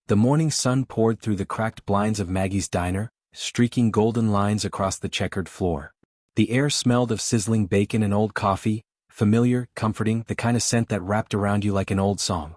The morning sun poured through the cracked blinds of Maggie's diner, streaking golden lines across the checkered floor. The air smelled of sizzling bacon and old coffee, familiar, comforting, the kind of scent that wrapped around you like an old song.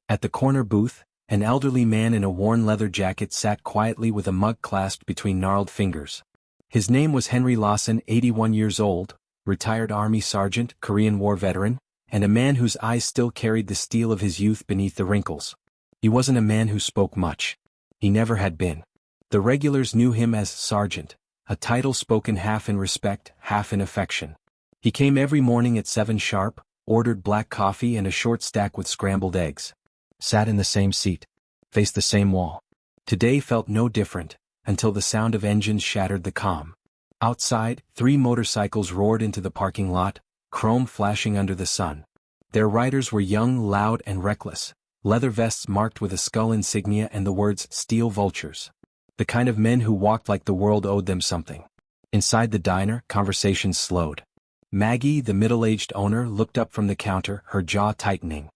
At the corner booth, an elderly man in a worn leather jacket sat quietly with a mug clasped between gnarled fingers. His name was Henry Lawson, 81 years old, retired Army sergeant, Korean War veteran, and a man whose eyes still carried the steel of his youth beneath the wrinkles. He wasn't a man who spoke much. He never had been. The regulars knew him as Sergeant, a title spoken half in respect, half in affection. He came every morning at 7 sharp, ordered black coffee and a short stack with scrambled eggs. Sat in the same seat. Faced the same wall. Today felt no different, until the sound of engines shattered the calm. Outside, 3 motorcycles roared into the parking lot, chrome flashing under the sun. Their riders were young, loud, and reckless, leather vests marked with a skull insignia and the words "Steel Vultures." The kind of men who walked like the world owed them something. Inside the diner, conversations slowed. Maggie, the middle-aged owner, looked up from the counter, her jaw tightening.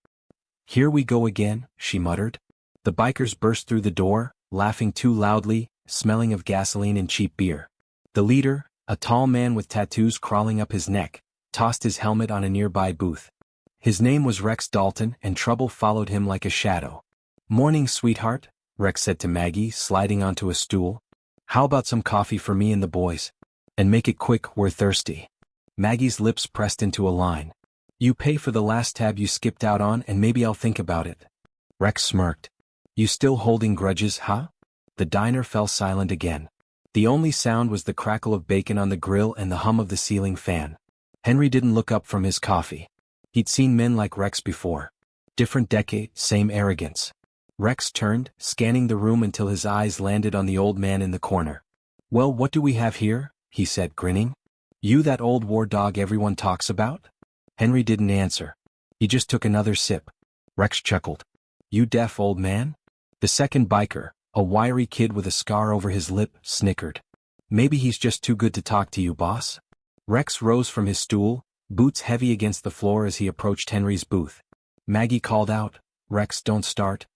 "Here we go again," she muttered. The bikers burst through the door, laughing too loudly, smelling of gasoline and cheap beer. The leader, a tall man with tattoos crawling up his neck, tossed his helmet on a nearby booth. His name was Rex Dalton, and trouble followed him like a shadow. "Morning, sweetheart," Rex said to Maggie, sliding onto a stool. "How about some coffee for me and the boys? And make it quick, we're thirsty." Maggie's lips pressed into a line. "You pay for the last tab you skipped out on and maybe I'll think about it." Rex smirked. "You still holding grudges, huh?" The diner fell silent again. The only sound was the crackle of bacon on the grill and the hum of the ceiling fan. Henry didn't look up from his coffee. He'd seen men like Rex before. Different decade, same arrogance. Rex turned, scanning the room until his eyes landed on the old man in the corner. "Well, what do we have here?" he said, grinning. "You that old war dog everyone talks about?" Henry didn't answer. He just took another sip. Rex chuckled. "You deaf, old man?" The second biker, a wiry kid with a scar over his lip, snickered. "Maybe he's just too good to talk to you, boss." Rex rose from his stool, boots heavy against the floor as he approached Henry's booth. Maggie called out, "Rex, don't start.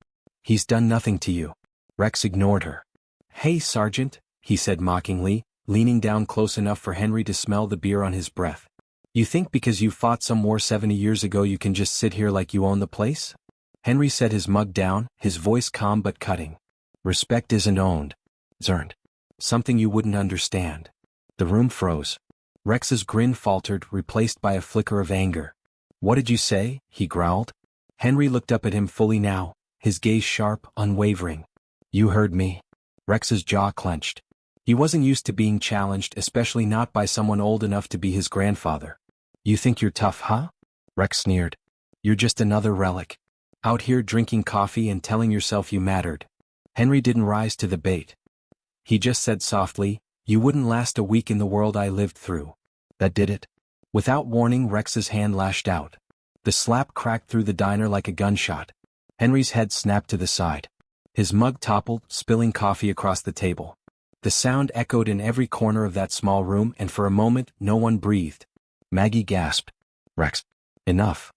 He's done nothing to you." Rex ignored her. "Hey, Sergeant," he said mockingly, leaning down close enough for Henry to smell the beer on his breath. "You think because you fought some war 70 years ago you can just sit here like you own the place?" Henry set his mug down, his voice calm but cutting. "Respect isn't owned. It's earned. Something you wouldn't understand." The room froze. Rex's grin faltered, replaced by a flicker of anger. "What did you say?" he growled. Henry looked up at him fully now, his gaze sharp, unwavering. "You heard me." Rex's jaw clenched. He wasn't used to being challenged, especially not by someone old enough to be his grandfather. "You think you're tough, huh?" Rex sneered. "You're just another relic. Out here drinking coffee and telling yourself you mattered." Henry didn't rise to the bait. He just said softly, "You wouldn't last a week in the world I lived through." That did it. Without warning, Rex's hand lashed out. The slap cracked through the diner like a gunshot. Henry's head snapped to the side. His mug toppled, spilling coffee across the table. The sound echoed in every corner of that small room, and for a moment, no one breathed. Maggie gasped. "Rex, enough."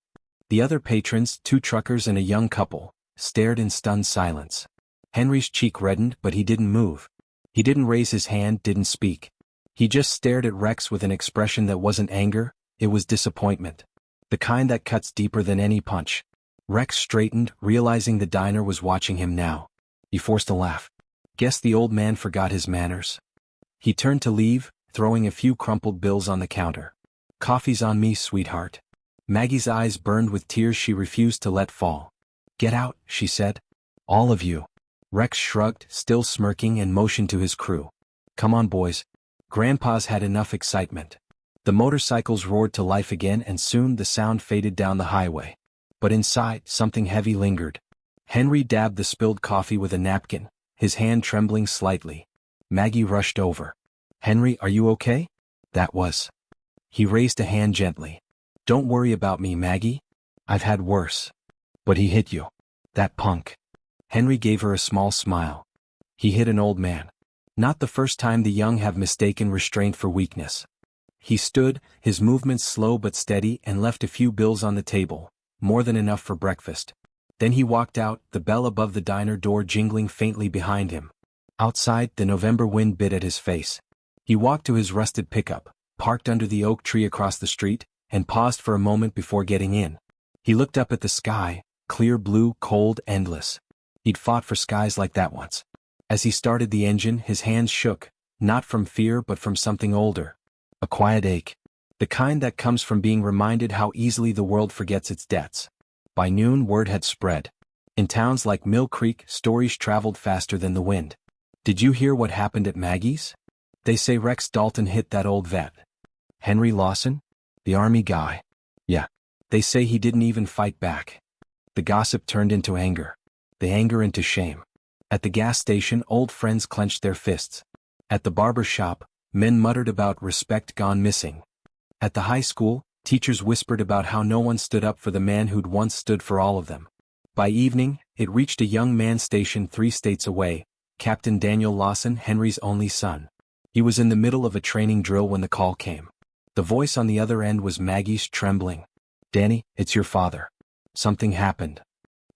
The other patrons, 2 truckers and a young couple, stared in stunned silence. Henry's cheek reddened, but he didn't move. He didn't raise his hand, didn't speak. He just stared at Rex with an expression that wasn't anger, it was disappointment. The kind that cuts deeper than any punch. Rex straightened, realizing the diner was watching him now. He forced a laugh. Guess the old man forgot his manners. He turned to leave, throwing a few crumpled bills on the counter. "Coffee's on me, sweetheart." Maggie's eyes burned with tears she refused to let fall. "Get out," she said. "All of you." Rex shrugged, still smirking, and motioned to his crew. "Come on, boys. Grandpa's had enough excitement." The motorcycles roared to life again, and soon the sound faded down the highway. But inside, something heavy lingered. Henry dabbed the spilled coffee with a napkin, his hand trembling slightly. Maggie rushed over. "Henry, are you okay?" That was. He raised a hand gently. "Don't worry about me, Maggie. I've had worse." "But he hit you. That punk." Henry gave her a small smile. "He hit an old man. Not the first time the young have mistaken restraint for weakness." He stood, his movements slow but steady, and left a few bills on the table, more than enough for breakfast. Then he walked out, the bell above the diner door jingling faintly behind him. Outside, the November wind bit at his face. He walked to his rusted pickup, parked under the oak tree across the street, and paused for a moment before getting in. He looked up at the sky, clear blue, cold, endless. He'd fought for skies like that once. As he started the engine, his hands shook, not from fear but from something older. A quiet ache. The kind that comes from being reminded how easily the world forgets its debts. By noon, word had spread. In towns like Mill Creek, stories traveled faster than the wind. Did you hear what happened at Maggie's? They say Rex Dalton hit that old vet. Henry Lawson? The army guy. Yeah. They say he didn't even fight back. The gossip turned into anger. The anger into shame. At the gas station, old friends clenched their fists. At the barber shop, men muttered about respect gone missing. At the high school, teachers whispered about how no one stood up for the man who'd once stood for all of them. By evening, it reached a young man stationed 3 states away, Captain Daniel Lawson, Henry's only son. He was in the middle of a training drill when the call came. The voice on the other end was Maggie's, trembling. "Danny, it's your father. Something happened."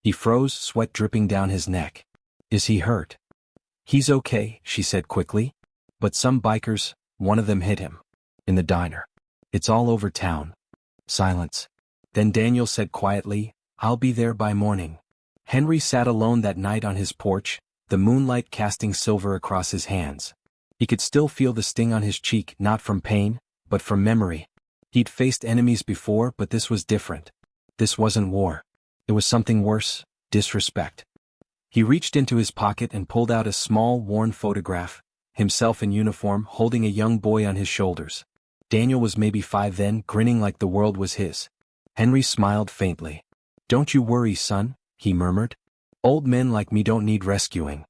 He froze, sweat dripping down his neck. "Is he hurt?" "He's okay," she said quickly. "But some bikers, one of them hit him. In the diner. It's all over town." Silence. Then Daniel said quietly, "I'll be there by morning." Henry sat alone that night on his porch, the moonlight casting silver across his hands. He could still feel the sting on his cheek, not from pain, but from memory. He'd faced enemies before, but this was different. This wasn't war. It was something worse, disrespect. He reached into his pocket and pulled out a small, worn photograph, himself in uniform, holding a young boy on his shoulders. Daniel was maybe 5 then, grinning like the world was his. Henry smiled faintly. "Don't you worry, son," he murmured. "Old men like me don't need rescuing."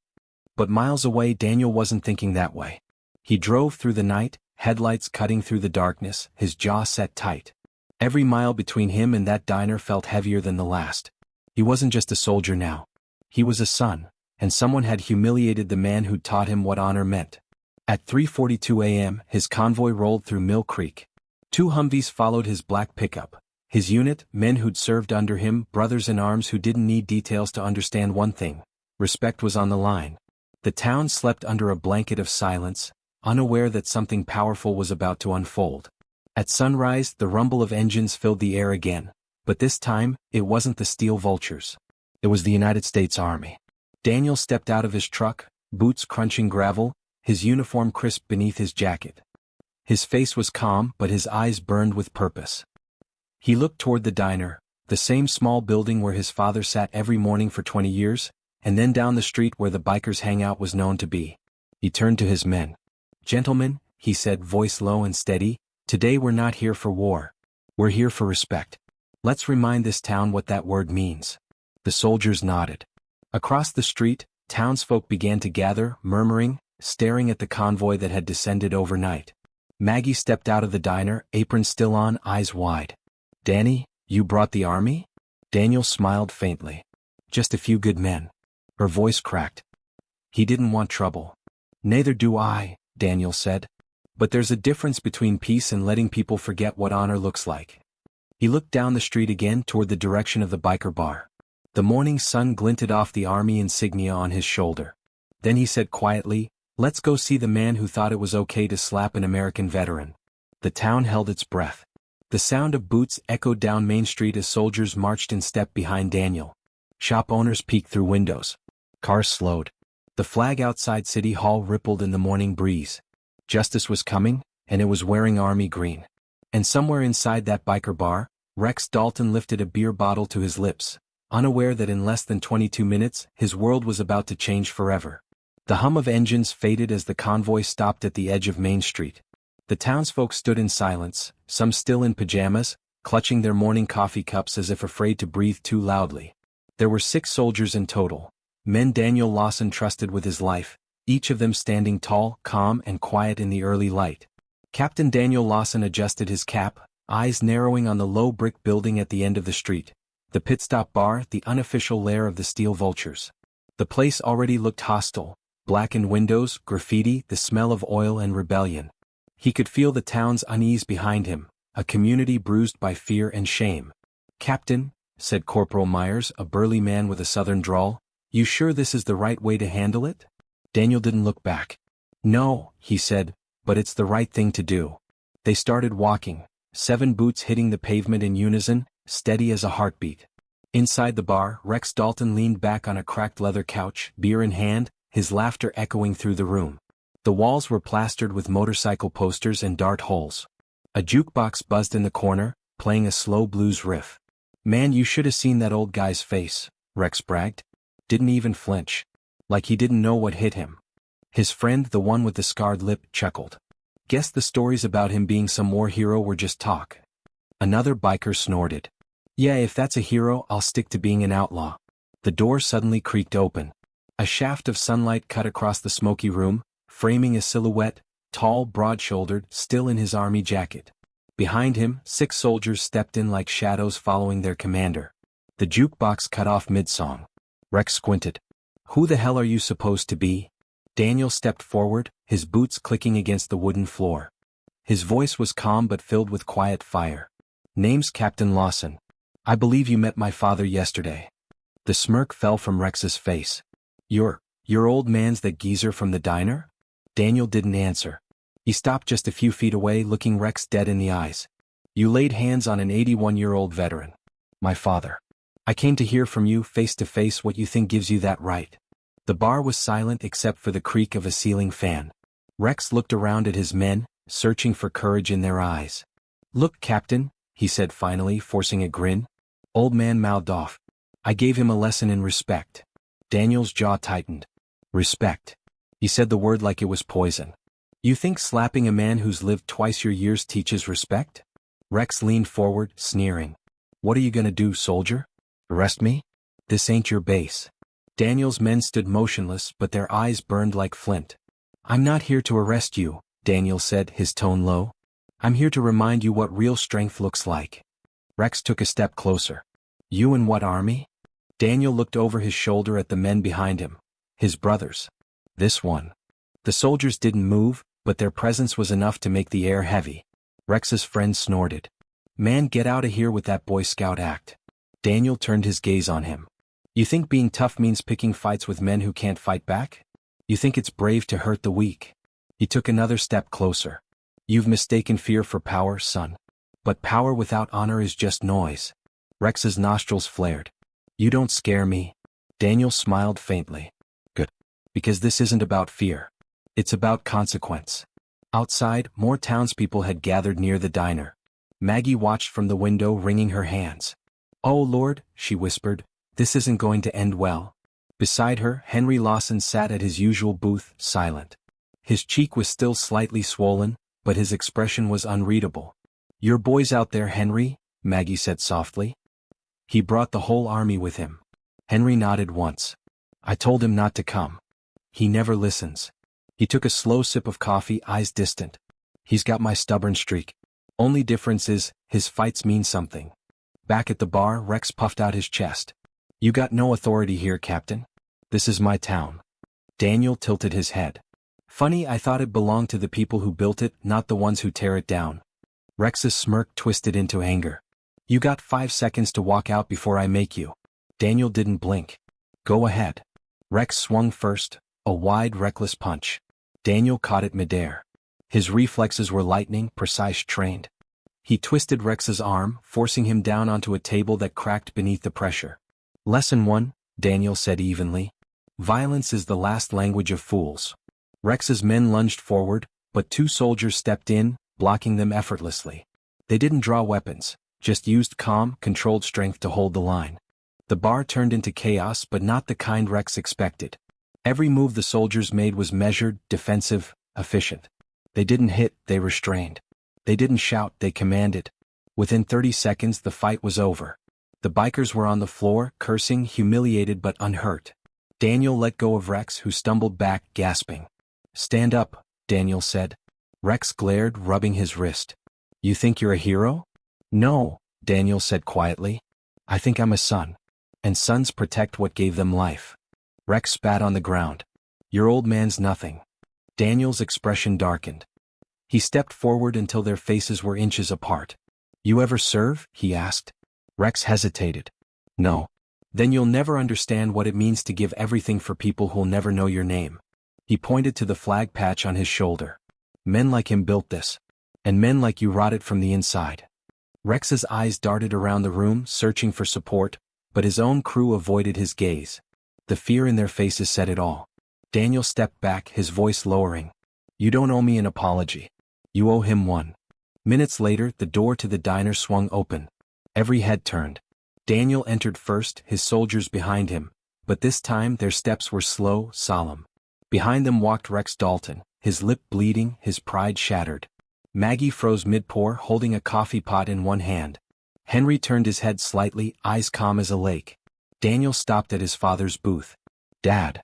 But miles away, Daniel wasn't thinking that way. He drove through the night, headlights cutting through the darkness, his jaw set tight. Every mile between him and that diner felt heavier than the last. He wasn't just a soldier now. He was a son, and someone had humiliated the man who'd taught him what honor meant. At 3:42 a.m., his convoy rolled through Mill Creek. 2 Humvees followed his black pickup. His unit, men who'd served under him, brothers in arms who didn't need details to understand one thing: respect was on the line. The town slept under a blanket of silence, unaware that something powerful was about to unfold. At sunrise, the rumble of engines filled the air again, but this time, it wasn't the steel vultures. It was the United States Army. Daniel stepped out of his truck, boots crunching gravel, his uniform crisp beneath his jacket. His face was calm, but his eyes burned with purpose. He looked toward the diner, the same small building where his father sat every morning for 20 years, and then down the street where the bikers' hangout was known to be. He turned to his men. "Gentlemen," he said, voice low and steady, "today we're not here for war. We're here for respect. Let's remind this town what that word means." The soldiers nodded. Across the street, townsfolk began to gather, murmuring, staring at the convoy that had descended overnight. Maggie stepped out of the diner, apron still on, eyes wide. "Danny, you brought the army?" Daniel smiled faintly. "Just a few good men." Her voice cracked. "He didn't want trouble." "Neither do I," Daniel said. "But there's a difference between peace and letting people forget what honor looks like." He looked down the street again toward the direction of the biker bar. The morning sun glinted off the army insignia on his shoulder. Then he said quietly, "Let's go see the man who thought it was okay to slap an American veteran." The town held its breath. The sound of boots echoed down Main Street as soldiers marched in step behind Daniel. Shop owners peeked through windows. Cars slowed. The flag outside City Hall rippled in the morning breeze. Justice was coming, and it was wearing army green. And somewhere inside that biker bar, Rex Dalton lifted a beer bottle to his lips, unaware that in less than 22 minutes, his world was about to change forever. The hum of engines faded as the convoy stopped at the edge of Main Street. The townsfolk stood in silence, some still in pajamas, clutching their morning coffee cups as if afraid to breathe too loudly. There were 6 soldiers in total, men Daniel Lawson trusted with his life, each of them standing tall, calm, and quiet in the early light. Captain Daniel Lawson adjusted his cap, eyes narrowing on the low brick building at the end of the street. The pit stop bar, the unofficial lair of the steel vultures. The place already looked hostile, blackened windows, graffiti, the smell of oil and rebellion. He could feel the town's unease behind him, a community bruised by fear and shame. "Captain," said Corporal Myers, a burly man with a southern drawl. You sure this is the right way to handle it? Daniel didn't look back. No, he said, but it's the right thing to do. They started walking, 7 boots hitting the pavement in unison, steady as a heartbeat. Inside the bar, Rex Dalton leaned back on a cracked leather couch, beer in hand, his laughter echoing through the room. The walls were plastered with motorcycle posters and dart holes. A jukebox buzzed in the corner, playing a slow blues riff. Man, you should have seen that old guy's face, Rex bragged. Didn't even flinch. Like he didn't know what hit him. His friend, the one with the scarred lip, chuckled. Guess the stories about him being some war hero were just talk. Another biker snorted. Yeah, if that's a hero, I'll stick to being an outlaw. The door suddenly creaked open. A shaft of sunlight cut across the smoky room, framing a silhouette, tall, broad-shouldered, still in his army jacket. Behind him, 6 soldiers stepped in like shadows following their commander. The jukebox cut off mid-song. Rex squinted. Who the hell are you supposed to be? Daniel stepped forward, his boots clicking against the wooden floor. His voice was calm but filled with quiet fire. Name's Captain Lawson. I believe you met my father yesterday. The smirk fell from Rex's face. Your old man's that geezer from the diner? Daniel didn't answer. He stopped just a few feet away, looking Rex dead in the eyes. You laid hands on an 81-year-old veteran. My father. I came to hear from you face to face what you think gives you that right. The bar was silent except for the creak of a ceiling fan. Rex looked around at his men, searching for courage in their eyes. Look, Captain, he said finally, forcing a grin. Old man mouthed off. I gave him a lesson in respect. Daniel's jaw tightened. Respect. He said the word like it was poison. You think slapping a man who's lived twice your years teaches respect? Rex leaned forward, sneering. What are you gonna do, soldier? Arrest me? This ain't your base. Daniel's men stood motionless, but their eyes burned like flint. I'm not here to arrest you, Daniel said, his tone low. I'm here to remind you what real strength looks like. Rex took a step closer. You in what army? Daniel looked over his shoulder at the men behind him. His brothers. This one. The soldiers didn't move, but their presence was enough to make the air heavy. Rex's friend snorted. Man, get out of here with that Boy Scout act. Daniel turned his gaze on him. You think being tough means picking fights with men who can't fight back? You think it's brave to hurt the weak? He took another step closer. You've mistaken fear for power, son. But power without honor is just noise. Rex's nostrils flared. You don't scare me. Daniel smiled faintly. Good. Because this isn't about fear. It's about consequence. Outside, more townspeople had gathered near the diner. Maggie watched from the window, wringing her hands. Oh Lord, she whispered, this isn't going to end well. Beside her, Henry Lawson sat at his usual booth, silent. His cheek was still slightly swollen, but his expression was unreadable. Your boy's out there, Henry, Maggie said softly. He brought the whole army with him. Henry nodded once. I told him not to come. He never listens. He took a slow sip of coffee, eyes distant. He's got my stubborn streak. Only difference is, his fights mean something. Back at the bar, Rex puffed out his chest. You got no authority here, Captain. This is my town. Daniel tilted his head. Funny, I thought it belonged to the people who built it, not the ones who tear it down. Rex's smirk twisted into anger. You got 5 seconds to walk out before I make you. Daniel didn't blink. Go ahead. Rex swung first, a wide, reckless punch. Daniel caught it midair. His reflexes were lightning, precise, trained. He twisted Rex's arm, forcing him down onto a table that cracked beneath the pressure. Lesson 1, Daniel said evenly. Violence is the last language of fools. Rex's men lunged forward, but 2 soldiers stepped in, blocking them effortlessly. They didn't draw weapons, just used calm, controlled strength to hold the line. The bar turned into chaos, but not the kind Rex expected. Every move the soldiers made was measured, defensive, efficient. They didn't hit, they restrained. They didn't shout, they commanded. Within 30 seconds the fight was over. The bikers were on the floor, cursing, humiliated but unhurt. Daniel let go of Rex, who stumbled back, gasping. Stand up, Daniel said. Rex glared, rubbing his wrist. You think you're a hero? No, Daniel said quietly. I think I'm a son. And sons protect what gave them life. Rex spat on the ground. Your old man's nothing. Daniel's expression darkened. He stepped forward until their faces were inches apart. You ever serve? He asked. Rex hesitated. No. Then you'll never understand what it means to give everything for people who'll never know your name. He pointed to the flag patch on his shoulder. Men like him built this. And men like you rotted from the inside. Rex's eyes darted around the room, searching for support, but his own crew avoided his gaze. The fear in their faces said it all. Daniel stepped back, his voice lowering. You don't owe me an apology. You owe him one. Minutes later, the door to the diner swung open. Every head turned. Daniel entered first, his soldiers behind him, but this time their steps were slow, solemn. Behind them walked Rex Dalton, his lip bleeding, his pride shattered. Maggie froze mid-pour, holding a coffee pot in one hand. Henry turned his head slightly, eyes calm as a lake. Daniel stopped at his father's booth. Dad.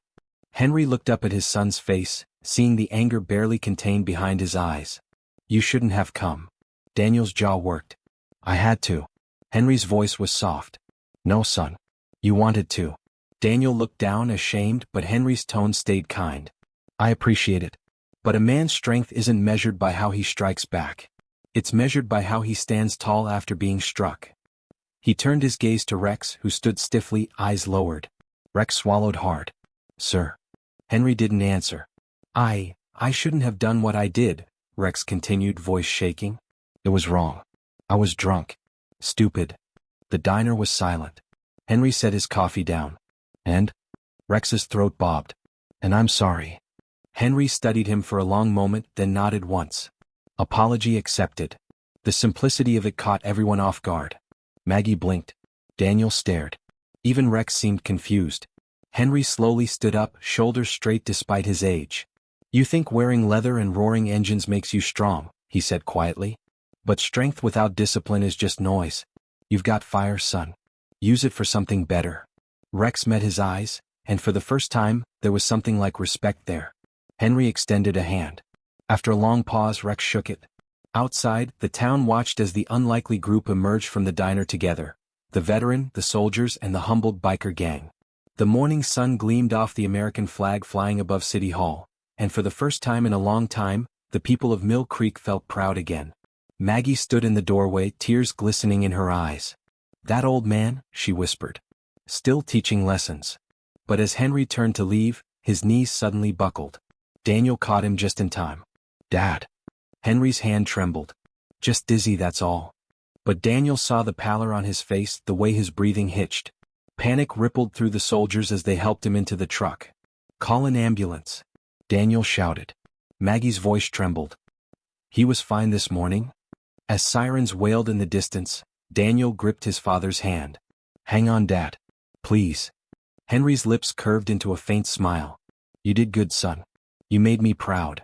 Henry looked up at his son's face, seeing the anger barely contained behind his eyes. You shouldn't have come. Daniel's jaw worked. I had to. Henry's voice was soft. No, son. You wanted to. Daniel looked down, ashamed, but Henry's tone stayed kind. I appreciate it. But a man's strength isn't measured by how he strikes back. It's measured by how he stands tall after being struck. He turned his gaze to Rex, who stood stiffly, eyes lowered. Rex swallowed hard. Sir. Henry didn't answer. I shouldn't have done what I did, Rex continued, voice shaking. It was wrong. I was drunk. Stupid. The diner was silent. Henry set his coffee down. And? Rex's throat bobbed. And I'm sorry. Henry studied him for a long moment, then nodded once. Apology accepted. The simplicity of it caught everyone off guard. Maggie blinked. Daniel stared. Even Rex seemed confused. Henry slowly stood up, shoulders straight despite his age. You think wearing leather and roaring engines makes you strong, he said quietly. But strength without discipline is just noise. You've got fire, son. Use it for something better. Rex met his eyes, and for the first time, there was something like respect there. Henry extended a hand. After a long pause, Rex shook it. Outside, the town watched as the unlikely group emerged from the diner together. The veteran, the soldiers, and the humbled biker gang. The morning sun gleamed off the American flag flying above City Hall, and for the first time in a long time, the people of Mill Creek felt proud again. Maggie stood in the doorway, tears glistening in her eyes. That old man, she whispered. Still teaching lessons. But as Henry turned to leave, his knees suddenly buckled. Daniel caught him just in time. Dad. Henry's hand trembled. Just dizzy, that's all. But Daniel saw the pallor on his face, the way his breathing hitched. Panic rippled through the soldiers as they helped him into the truck. Call an ambulance. Daniel shouted. Maggie's voice trembled. He was fine this morning? As sirens wailed in the distance, Daniel gripped his father's hand. Hang on, Dad. Please. Henry's lips curved into a faint smile. You did good, son. You made me proud.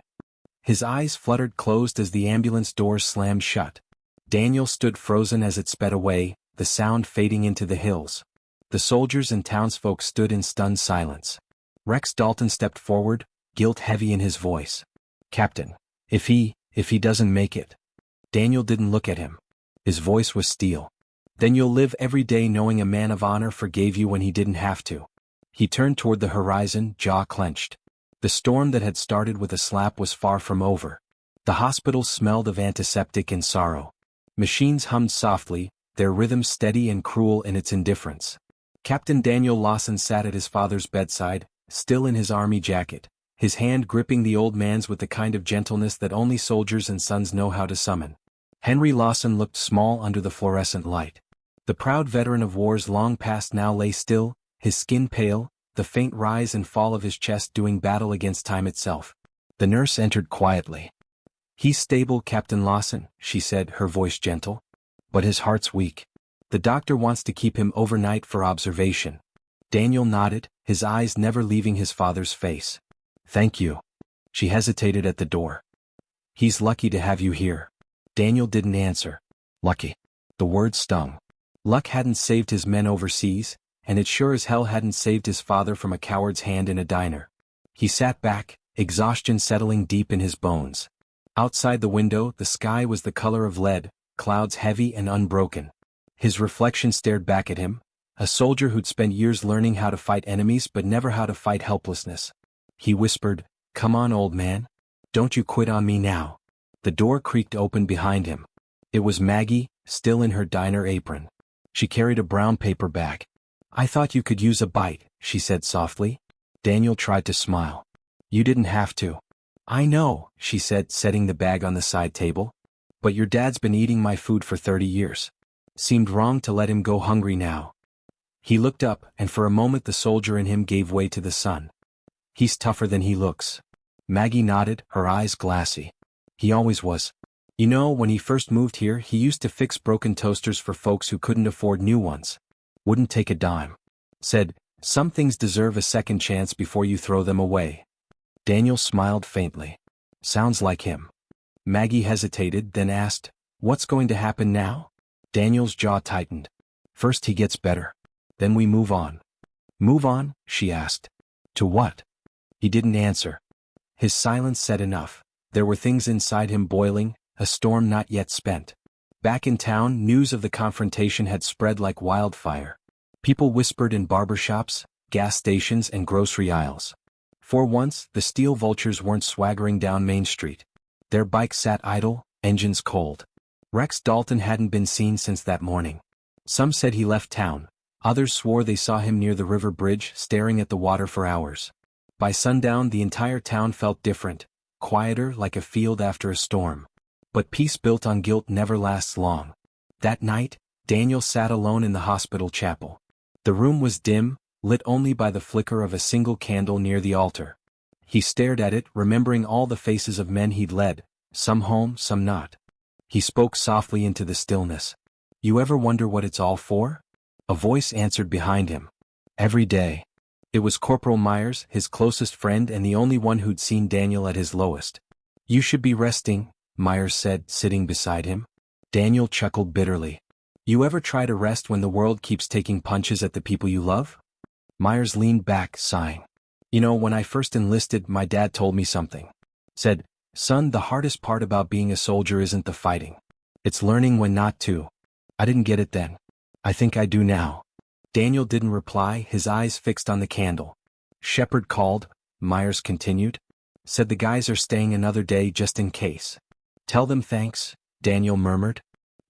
His eyes fluttered closed as the ambulance doors slammed shut. Daniel stood frozen as it sped away, the sound fading into the hills. The soldiers and townsfolk stood in stunned silence. Rex Dalton stepped forward, guilt heavy in his voice. Captain, if he doesn't make it. Daniel didn't look at him. His voice was steel. Then you'll live every day knowing a man of honor forgave you when he didn't have to. He turned toward the horizon, jaw clenched. The storm that had started with a slap was far from over. The hospital smelled of antiseptic and sorrow. Machines hummed softly, their rhythm steady and cruel in its indifference. Captain Daniel Lawson sat at his father's bedside, still in his army jacket, his hand gripping the old man's with the kind of gentleness that only soldiers and sons know how to summon. Henry Lawson looked small under the fluorescent light. The proud veteran of wars long past now lay still, his skin pale, the faint rise and fall of his chest doing battle against time itself. The nurse entered quietly. He's stable, Captain Lawson, she said, her voice gentle. But his heart's weak. The doctor wants to keep him overnight for observation. Daniel nodded, his eyes never leaving his father's face. Thank you. She hesitated at the door. He's lucky to have you here. Daniel didn't answer. Lucky. The word stung. Luck hadn't saved his men overseas, and it sure as hell hadn't saved his father from a coward's hand in a diner. He sat back, exhaustion settling deep in his bones. Outside the window, the sky was the color of lead, clouds heavy and unbroken. His reflection stared back at him, a soldier who'd spent years learning how to fight enemies but never how to fight helplessness. He whispered, Come on, old man. Don't you quit on me now. The door creaked open behind him. It was Maggie, still in her diner apron. She carried a brown paper bag. I thought you could use a bite, she said softly. Daniel tried to smile. You didn't have to. I know, she said, setting the bag on the side table. But your dad's been eating my food for 30 years. Seemed wrong to let him go hungry now. He looked up, and for a moment the soldier in him gave way to the sun. He's tougher than he looks. Maggie nodded, her eyes glassy. He always was. You know, when he first moved here, he used to fix broken toasters for folks who couldn't afford new ones. Wouldn't take a dime. Said, some things deserve a second chance before you throw them away. Daniel smiled faintly. Sounds like him. Maggie hesitated, then asked, what's going to happen now? Daniel's jaw tightened. First he gets better. Then we move on. Move on? She asked. To what? He didn't answer. His silence said enough. There were things inside him boiling, a storm not yet spent. Back in town, news of the confrontation had spread like wildfire. People whispered in barbershops, gas stations, and grocery aisles. For once, the steel vultures weren't swaggering down Main Street. Their bikes sat idle, engines cold. Rex Dalton hadn't been seen since that morning. Some said he left town. Others swore they saw him near the river bridge, staring at the water for hours. By sundown, the entire town felt different, quieter, like a field after a storm. But peace built on guilt never lasts long. That night, Daniel sat alone in the hospital chapel. The room was dim, lit only by the flicker of a single candle near the altar. He stared at it, remembering all the faces of men he'd led, some home, some not. He spoke softly into the stillness. You ever wonder what it's all for? A voice answered behind him. Every day. It was Corporal Myers, his closest friend and the only one who'd seen Daniel at his lowest. You should be resting, Myers said, sitting beside him. Daniel chuckled bitterly. You ever try to rest when the world keeps taking punches at the people you love? Myers leaned back, sighing. You know, when I first enlisted, my dad told me something. Said, son, the hardest part about being a soldier isn't the fighting. It's learning when not to. I didn't get it then. I think I do now. Daniel didn't reply, his eyes fixed on the candle. Shepard called, Myers continued. Said the guys are staying another day just in case. Tell them thanks, Daniel murmured.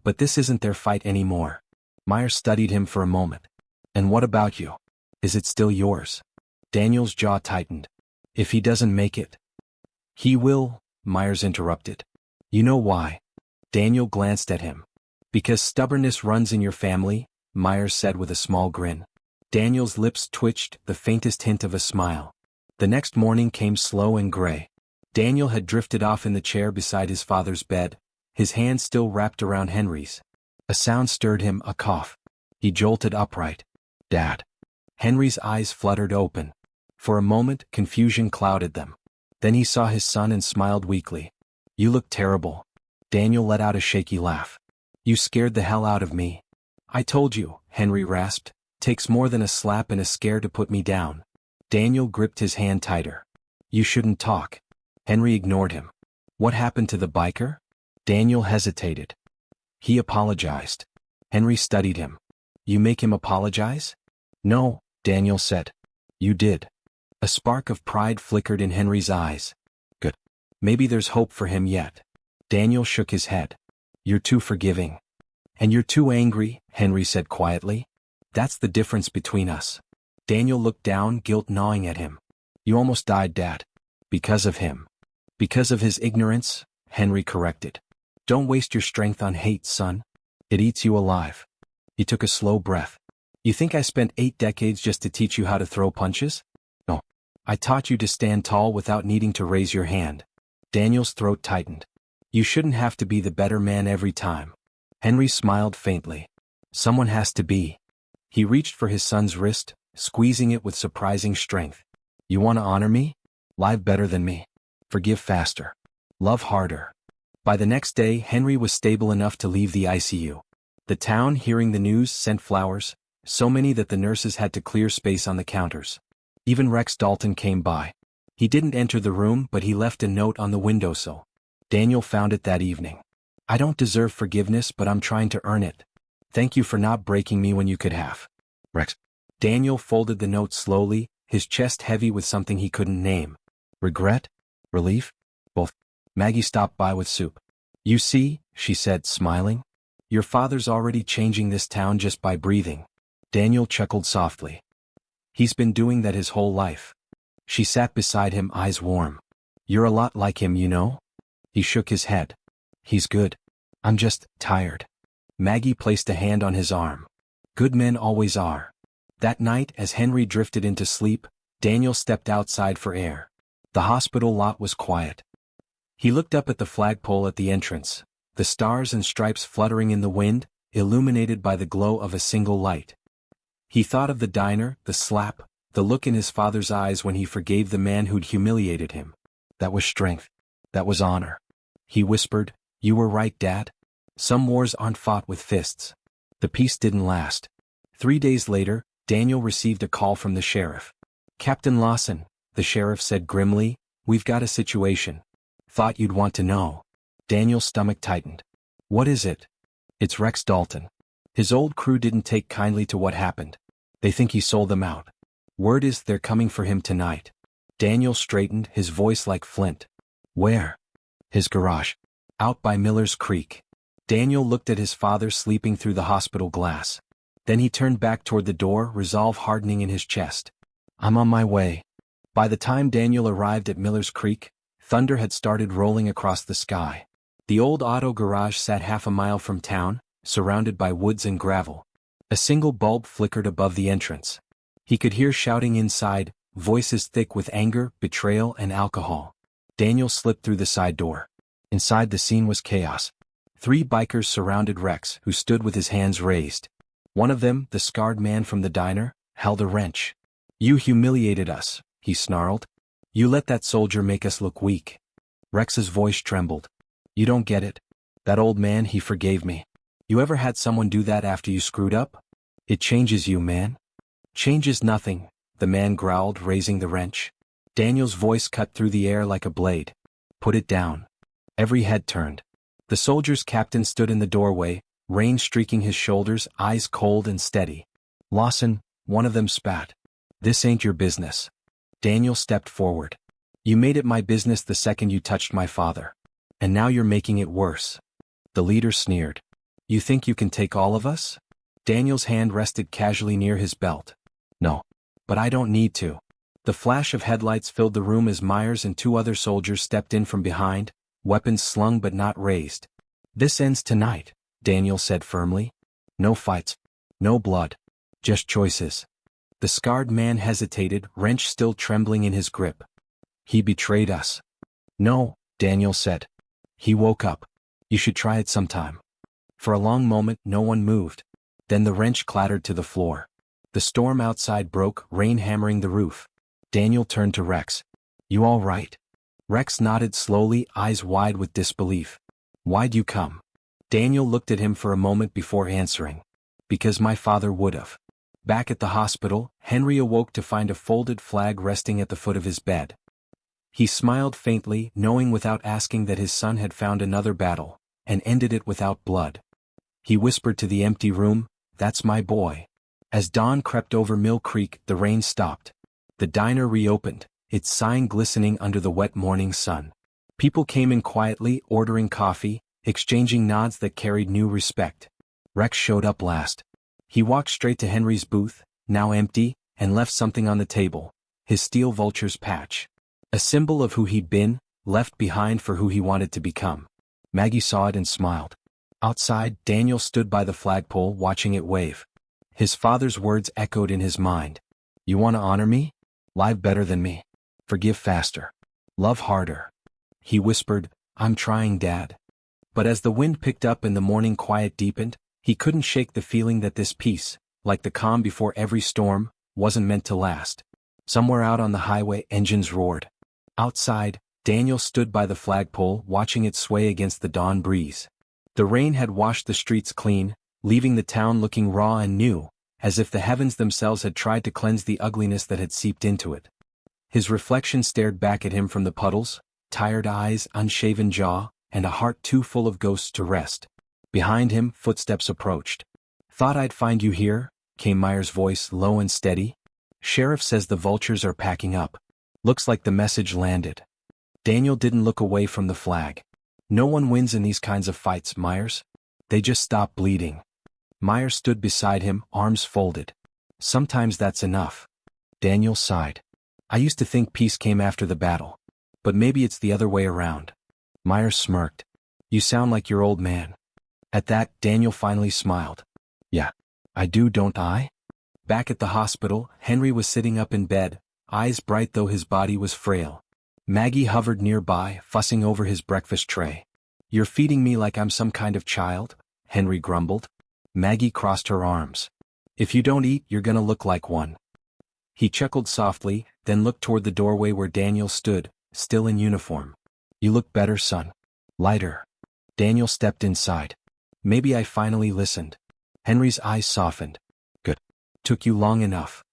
But this isn't their fight anymore. Myers studied him for a moment. And what about you? Is it still yours? Daniel's jaw tightened. If he doesn't make it. He will, Myers interrupted. You know why? Daniel glanced at him. Because stubbornness runs in your family, Myers said with a small grin. Daniel's lips twitched, the faintest hint of a smile. The next morning came slow and gray. Daniel had drifted off in the chair beside his father's bed, his hand still wrapped around Henry's. A sound stirred him, a cough. He jolted upright. Dad. Henry's eyes fluttered open. For a moment, confusion clouded them. Then he saw his son and smiled weakly. You look terrible. Daniel let out a shaky laugh. You scared the hell out of me. I told you, Henry rasped. Takes more than a slap and a scare to put me down. Daniel gripped his hand tighter. You shouldn't talk. Henry ignored him. What happened to the biker? Daniel hesitated. He apologized. Henry studied him. You make him apologize? No, Daniel said. You did. A spark of pride flickered in Henry's eyes. Good. Maybe there's hope for him yet. Daniel shook his head. You're too forgiving. And you're too angry, Henry said quietly. That's the difference between us. Daniel looked down, guilt gnawing at him. You almost died, Dad. Because of him. Because of his ignorance, Henry corrected. Don't waste your strength on hate, son. It eats you alive. He took a slow breath. You think I spent 8 decades just to teach you how to throw punches? No. I taught you to stand tall without needing to raise your hand. Daniel's throat tightened. You shouldn't have to be the better man every time. Henry smiled faintly. Someone has to be. He reached for his son's wrist, squeezing it with surprising strength. You want to honor me? Live better than me. Forgive faster. Love harder. By the next day, Henry was stable enough to leave the ICU. The town, hearing the news, sent flowers, so many that the nurses had to clear space on the counters. Even Rex Dalton came by. He didn't enter the room, but he left a note on the windowsill. Daniel found it that evening. I don't deserve forgiveness, but I'm trying to earn it. Thank you for not breaking me when you could have. Rex. Daniel folded the note slowly, his chest heavy with something he couldn't name. Regret? Relief? Both. Maggie stopped by with soup. You see, she said, smiling. Your father's already changing this town just by breathing. Daniel chuckled softly. He's been doing that his whole life. She sat beside him, eyes warm. You're a lot like him, you know? He shook his head. He's good. I'm just tired. Maggie placed a hand on his arm. Good men always are. That night, as Henry drifted into sleep, Daniel stepped outside for air. The hospital lot was quiet. He looked up at the flagpole at the entrance, the stars and stripes fluttering in the wind, illuminated by the glow of a single light. He thought of the diner, the slap, the look in his father's eyes when he forgave the man who'd humiliated him. That was strength. That was honor. He whispered, "You were right, Dad. Some wars aren't fought with fists." The peace didn't last. 3 days later, Daniel received a call from the sheriff. "Captain Lawson," the sheriff said grimly, "we've got a situation. Thought you'd want to know." Daniel's stomach tightened. "What is it?" "It's Rex Dalton. His old crew didn't take kindly to what happened. They think he sold them out. Word is they're coming for him tonight." Daniel straightened, his voice like flint. "Where?" "His garage. Out by Miller's Creek." Daniel looked at his father sleeping through the hospital glass. Then he turned back toward the door, resolve hardening in his chest. "I'm on my way." By the time Daniel arrived at Miller's Creek, thunder had started rolling across the sky. The old auto garage sat half a mile from town, surrounded by woods and gravel. A single bulb flickered above the entrance. He could hear shouting inside, voices thick with anger, betrayal, and alcohol. Daniel slipped through the side door. Inside, the scene was chaos. 3 bikers surrounded Rex, who stood with his hands raised. One of them, the scarred man from the diner, held a wrench. "You humiliated us," he snarled. "You let that soldier make us look weak." Rex's voice trembled. "You don't get it. That old man, he forgave me. You ever had someone do that after you screwed up? It changes you, man." "Changes nothing," the man growled, raising the wrench. Daniel's voice cut through the air like a blade. "Put it down." Every head turned. The soldier's captain stood in the doorway, rain streaking his shoulders, eyes cold and steady. "Lawson," one of them spat. "This ain't your business." Daniel stepped forward. "You made it my business the second you touched my father. And now you're making it worse." The leader sneered. "You think you can take all of us?" Daniel's hand rested casually near his belt. "No. But I don't need to." The flash of headlights filled the room as Myers and 2 other soldiers stepped in from behind, weapons slung but not raised. "This ends tonight," Daniel said firmly. "No fights. No blood. Just choices." The scarred man hesitated, wrench still trembling in his grip. "He betrayed us." "No," Daniel said. He woke up. "You should try it sometime." For a long moment no one moved. Then the wrench clattered to the floor. The storm outside broke, rain hammering the roof. Daniel turned to Rex. "You all right?" Rex nodded slowly, eyes wide with disbelief. "Why'd you come?" Daniel looked at him for a moment before answering. "Because my father would've." Back at the hospital, Henry awoke to find a folded flag resting at the foot of his bed. He smiled faintly, knowing without asking that his son had found another battle, and ended it without blood. He whispered to the empty room, "That's my boy." As dawn crept over Mill Creek, the rain stopped. The diner reopened, its sign glistening under the wet morning sun. People came in quietly, ordering coffee, exchanging nods that carried new respect. Rex showed up last. He walked straight to Henry's booth, now empty, and left something on the table, his steel vulture's patch. A symbol of who he'd been, left behind for who he wanted to become. Maggie saw it and smiled. Outside, Daniel stood by the flagpole watching it wave. His father's words echoed in his mind. "You want to honor me? Live better than me. Forgive faster. Love harder." He whispered, "I'm trying, Dad." But as the wind picked up and the morning quiet deepened, he couldn't shake the feeling that this peace, like the calm before every storm, wasn't meant to last. Somewhere out on the highway, engines roared. Outside, Daniel stood by the flagpole watching it sway against the dawn breeze. The rain had washed the streets clean, leaving the town looking raw and new, as if the heavens themselves had tried to cleanse the ugliness that had seeped into it. His reflection stared back at him from the puddles, tired eyes, unshaven jaw, and a heart too full of ghosts to rest. Behind him, footsteps approached. "Thought I'd find you here," came Myers' voice, low and steady. "Sheriff says the vultures are packing up. Looks like the message landed." Daniel didn't look away from the flag. "No one wins in these kinds of fights, Myers. They just stop bleeding." Myers stood beside him, arms folded. Sometimes that's enough. Daniel sighed. I used to think peace came after the battle. But maybe it's the other way around. Myers smirked. You sound like your old man. At that, Daniel finally smiled. Yeah. I do, don't I? Back at the hospital, Henry was sitting up in bed, eyes bright though his body was frail. Maggie hovered nearby, fussing over his breakfast tray. You're feeding me like I'm some kind of child? Henry grumbled. Maggie crossed her arms. If you don't eat, you're gonna look like one. He chuckled softly, then looked toward the doorway where Daniel stood, still in uniform. You look better, son. Lighter. Daniel stepped inside. Maybe I finally listened. Henry's eyes softened. Good. Took you long enough.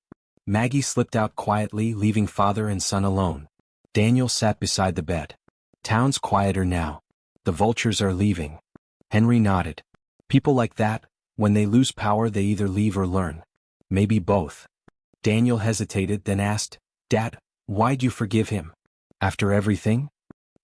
Maggie slipped out quietly, leaving father and son alone. Daniel sat beside the bed. Town's quieter now. The vultures are leaving. Henry nodded. People like that, when they lose power they either leave or learn. Maybe both. Daniel hesitated, then asked, Dad, why'd you forgive him? After everything?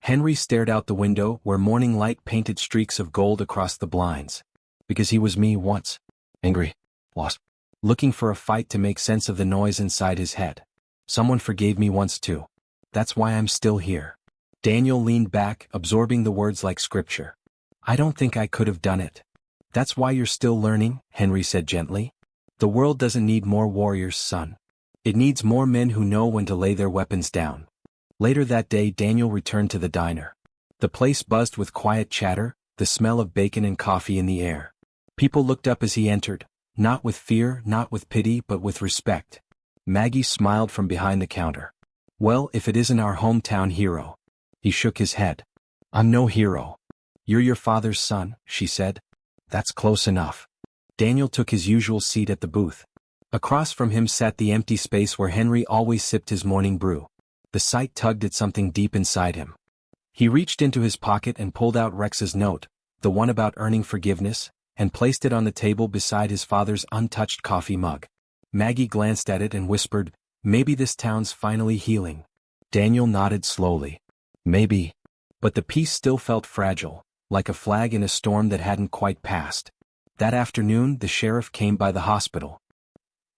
Henry stared out the window where morning light painted streaks of gold across the blinds. Because he was me once. Angry. Lost. Looking for a fight to make sense of the noise inside his head. Someone forgave me once too. That's why I'm still here. Daniel leaned back, absorbing the words like scripture. I don't think I could have done it. That's why you're still learning, Henry said gently. The world doesn't need more warriors, son. It needs more men who know when to lay their weapons down. Later that day, Daniel returned to the diner. The place buzzed with quiet chatter, the smell of bacon and coffee in the air. People looked up as he entered, not with fear, not with pity, but with respect. Maggie smiled from behind the counter. Well, if it isn't our hometown hero. He shook his head. I'm no hero. You're your father's son, she said. That's close enough. Daniel took his usual seat at the booth. Across from him sat the empty space where Henry always sipped his morning brew. The sight tugged at something deep inside him. He reached into his pocket and pulled out Rex's note, the one about earning forgiveness, and placed it on the table beside his father's untouched coffee mug. Maggie glanced at it and whispered, Maybe this town's finally healing. Daniel nodded slowly. Maybe. But the peace still felt fragile, like a flag in a storm that hadn't quite passed. That afternoon, the sheriff came by the hospital.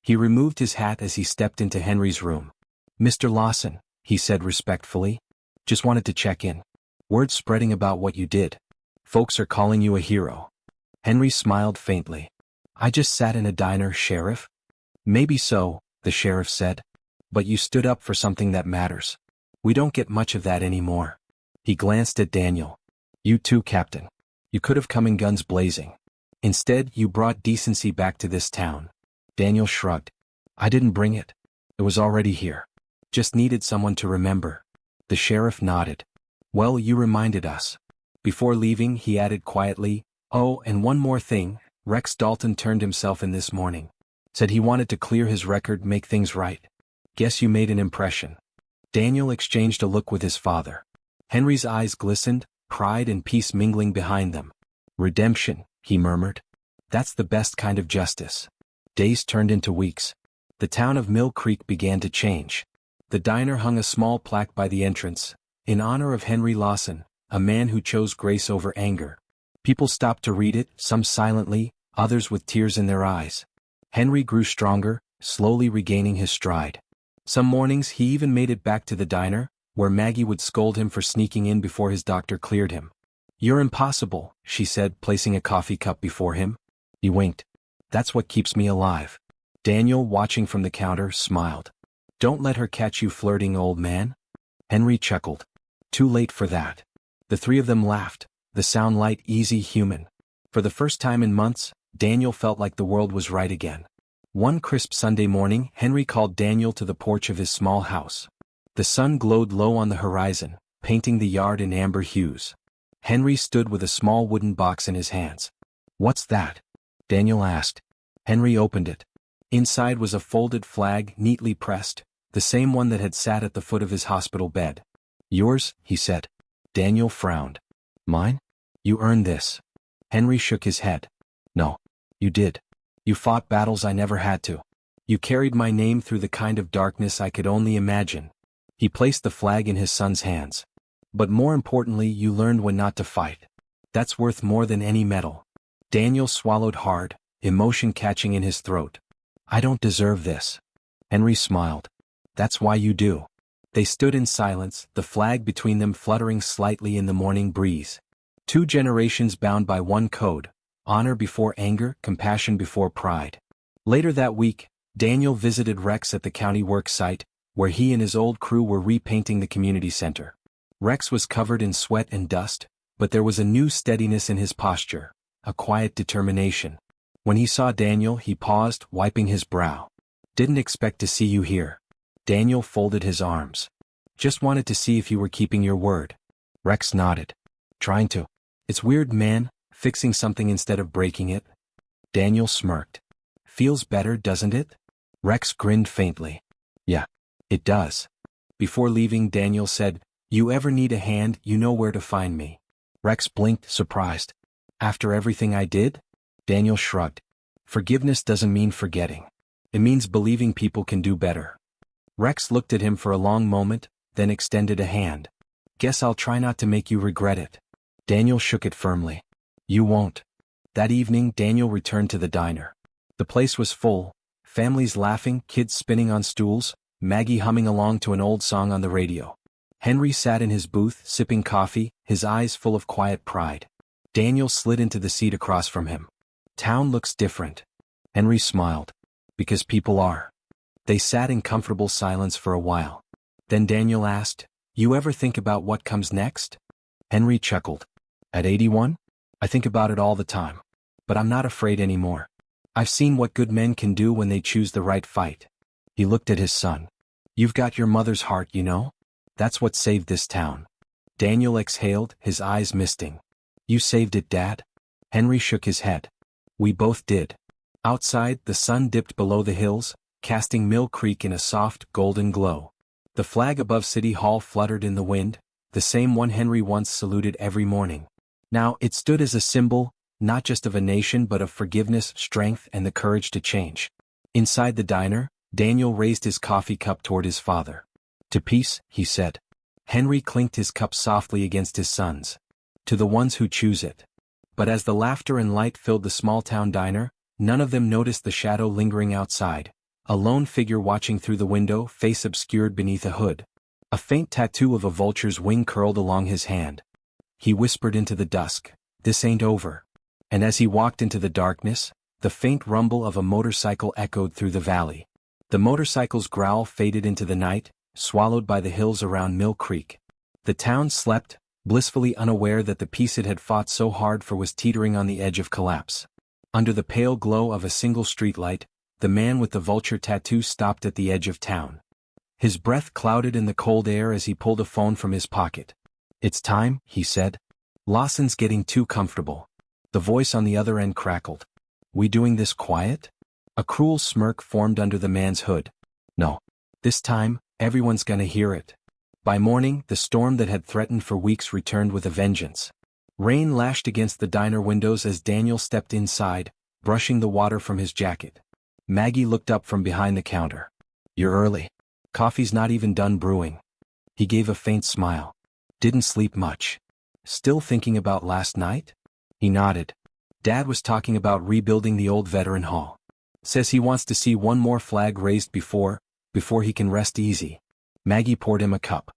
He removed his hat as he stepped into Henry's room. Mr. Lawson, he said respectfully. Just wanted to check in. Word spreading about what you did. Folks are calling you a hero. Henry smiled faintly. I just sat in a diner, Sheriff. Maybe so, the sheriff said. But you stood up for something that matters. We don't get much of that anymore. He glanced at Daniel. You too, Captain. You could have come in guns blazing. Instead, you brought decency back to this town. Daniel shrugged. I didn't bring it. It was already here. Just needed someone to remember. The sheriff nodded. Well, you reminded us. Before leaving, he added quietly, Oh, and one more thing, Rex Dalton turned himself in this morning. Said he wanted to clear his record, make things right. Guess you made an impression. Daniel exchanged a look with his father. Henry's eyes glistened, pride and peace mingling behind them. Redemption, he murmured. That's the best kind of justice. Days turned into weeks. The town of Mill Creek began to change. The diner hung a small plaque by the entrance, in honor of Henry Lawson, a man who chose grace over anger. People stopped to read it, some silently, others with tears in their eyes. Henry grew stronger, slowly regaining his stride. Some mornings he even made it back to the diner, where Maggie would scold him for sneaking in before his doctor cleared him. You're impossible, she said, placing a coffee cup before him. He winked. That's what keeps me alive. Daniel, watching from the counter, smiled. Don't let her catch you flirting, old man. Henry chuckled. Too late for that. The three of them laughed, the sound light, easy, human. For the first time in months, Daniel felt like the world was right again. One crisp Sunday morning, Henry called Daniel to the porch of his small house. The sun glowed low on the horizon, painting the yard in amber hues. Henry stood with a small wooden box in his hands. What's that? Daniel asked. Henry opened it. Inside was a folded flag, neatly pressed, the same one that had sat at the foot of his hospital bed. Yours, he said. Daniel frowned. Mine? You earned this. Henry shook his head. No. You did. You fought battles I never had to. You carried my name through the kind of darkness I could only imagine. He placed the flag in his son's hands. But more importantly, you learned when not to fight. That's worth more than any medal. Daniel swallowed hard, emotion catching in his throat. I don't deserve this. Henry smiled. That's why you do. They stood in silence, the flag between them fluttering slightly in the morning breeze. 2 generations bound by one code: honor before anger, compassion before pride. Later that week, Daniel visited Rex at the county work site, where he and his old crew were repainting the community center. Rex was covered in sweat and dust, but there was a new steadiness in his posture, a quiet determination. When he saw Daniel, he paused, wiping his brow. Didn't expect to see you here. Daniel folded his arms. Just wanted to see if you were keeping your word. Rex nodded. Trying to. It's weird, man, fixing something instead of breaking it. Daniel smirked. Feels better, doesn't it? Rex grinned faintly. Yeah, it does. Before leaving, Daniel said, You ever need a hand, you know where to find me. Rex blinked, surprised. After everything I did? Daniel shrugged. Forgiveness doesn't mean forgetting. It means believing people can do better. Rex looked at him for a long moment, then extended a hand. Guess I'll try not to make you regret it. Daniel shook it firmly. You won't. That evening, Daniel returned to the diner. The place was full, families laughing, kids spinning on stools, Maggie humming along to an old song on the radio. Henry sat in his booth, sipping coffee, his eyes full of quiet pride. Daniel slid into the seat across from him. Town looks different. Henry smiled. Because people are. They sat in comfortable silence for a while. Then Daniel asked, You ever think about what comes next? Henry chuckled. At 81? I think about it all the time. But I'm not afraid anymore. I've seen what good men can do when they choose the right fight. He looked at his son. You've got your mother's heart, you know? That's what saved this town. Daniel exhaled, his eyes misting. You saved it, Dad? Henry shook his head. We both did. Outside, the sun dipped below the hills, casting Mill Creek in a soft, golden glow. The flag above City Hall fluttered in the wind, the same one Henry once saluted every morning. Now it stood as a symbol, not just of a nation but of forgiveness, strength, and the courage to change. Inside the diner, Daniel raised his coffee cup toward his father. To peace, he said. Henry clinked his cup softly against his son's. To the ones who choose it. But as the laughter and light filled the small-town diner, none of them noticed the shadow lingering outside, a lone figure watching through the window, face obscured beneath a hood. A faint tattoo of a vulture's wing curled along his hand. He whispered into the dusk, This ain't over. And as he walked into the darkness, the faint rumble of a motorcycle echoed through the valley. The motorcycle's growl faded into the night, swallowed by the hills around Mill Creek. The town slept, blissfully unaware that the peace it had fought so hard for was teetering on the edge of collapse. Under the pale glow of a single streetlight, the man with the vulture tattoo stopped at the edge of town. His breath clouded in the cold air as he pulled a phone from his pocket. It's time, he said. Lawson's getting too comfortable. The voice on the other end crackled. We doing this quiet? A cruel smirk formed under the man's hood. No. This time, everyone's gonna hear it. By morning, the storm that had threatened for weeks returned with a vengeance. Rain lashed against the diner windows as Daniel stepped inside, brushing the water from his jacket. Maggie looked up from behind the counter. You're early. Coffee's not even done brewing. He gave a faint smile. Didn't sleep much. Still thinking about last night? He nodded. Dad was talking about rebuilding the old veteran hall. Says he wants to see one more flag raised before he can rest easy. Maggie poured him a cup.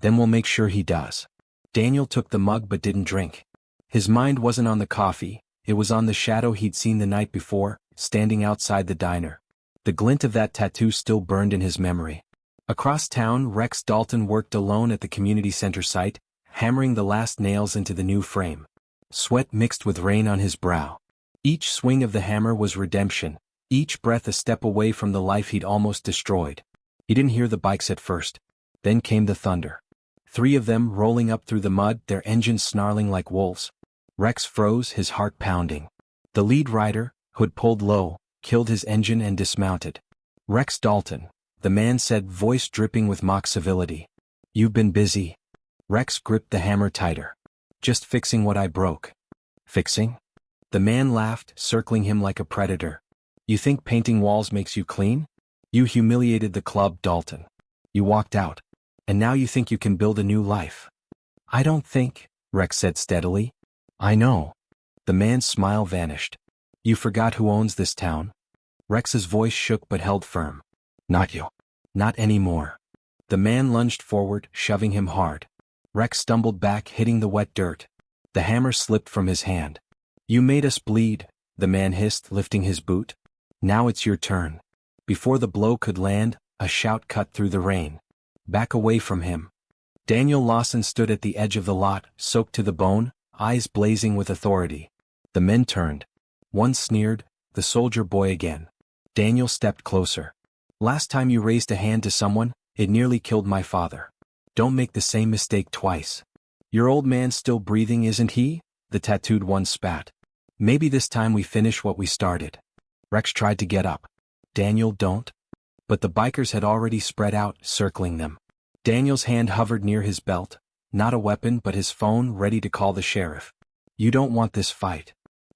Then we'll make sure he does. Daniel took the mug but didn't drink. His mind wasn't on the coffee, it was on the shadow he'd seen the night before, standing outside the diner. The glint of that tattoo still burned in his memory. Across town, Rex Dalton worked alone at the community center site, hammering the last nails into the new frame. Sweat mixed with rain on his brow. Each swing of the hammer was redemption, each breath a step away from the life he'd almost destroyed. He didn't hear the bikes at first. Then came the thunder. 3 of them rolling up through the mud, their engines snarling like wolves. Rex froze, his heart pounding. The lead rider, hood pulled low, killed his engine and dismounted. Rex Dalton, the man said, voice dripping with mock civility. You've been busy. Rex gripped the hammer tighter. Just fixing what I broke. Fixing? The man laughed, circling him like a predator. You think painting walls makes you clean? You humiliated the club, Dalton. You walked out. And now you think you can build a new life. I don't think, Rex said steadily. I know. The man's smile vanished. You forgot who owns this town? Rex's voice shook but held firm. Not you. Not anymore. The man lunged forward, shoving him hard. Rex stumbled back, hitting the wet dirt. The hammer slipped from his hand. You made us bleed, the man hissed, lifting his boot. Now it's your turn. Before the blow could land, a shout cut through the rain. Back away from him. Daniel Lawson stood at the edge of the lot, soaked to the bone, eyes blazing with authority. The men turned. One sneered, the soldier boy again. Daniel stepped closer. Last time you raised a hand to someone, it nearly killed my father. Don't make the same mistake twice. Your old man's still breathing, isn't he? The tattooed one spat. Maybe this time we finish what we started. Rex tried to get up. Daniel, don't. But the bikers had already spread out, circling them. Daniel's hand hovered near his belt, not a weapon but his phone ready to call the sheriff. You don't want this fight.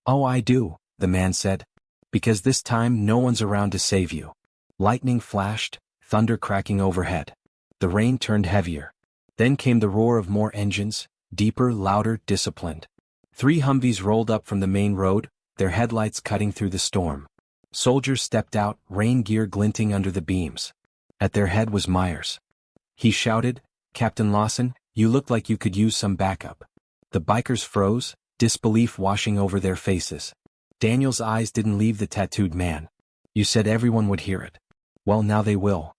Oh, I do, the man said. Because this time no one's around to save you. Lightning flashed, thunder cracking overhead. The rain turned heavier. Then came the roar of more engines, deeper, louder, disciplined. 3 Humvees rolled up from the main road, their headlights cutting through the storm. Soldiers stepped out, rain gear glinting under the beams. At their head was Myers. He shouted, Captain Lawson, you look like you could use some backup. The bikers froze, disbelief washing over their faces. Daniel's eyes didn't leave the tattooed man. You said everyone would hear it. Well, now they will.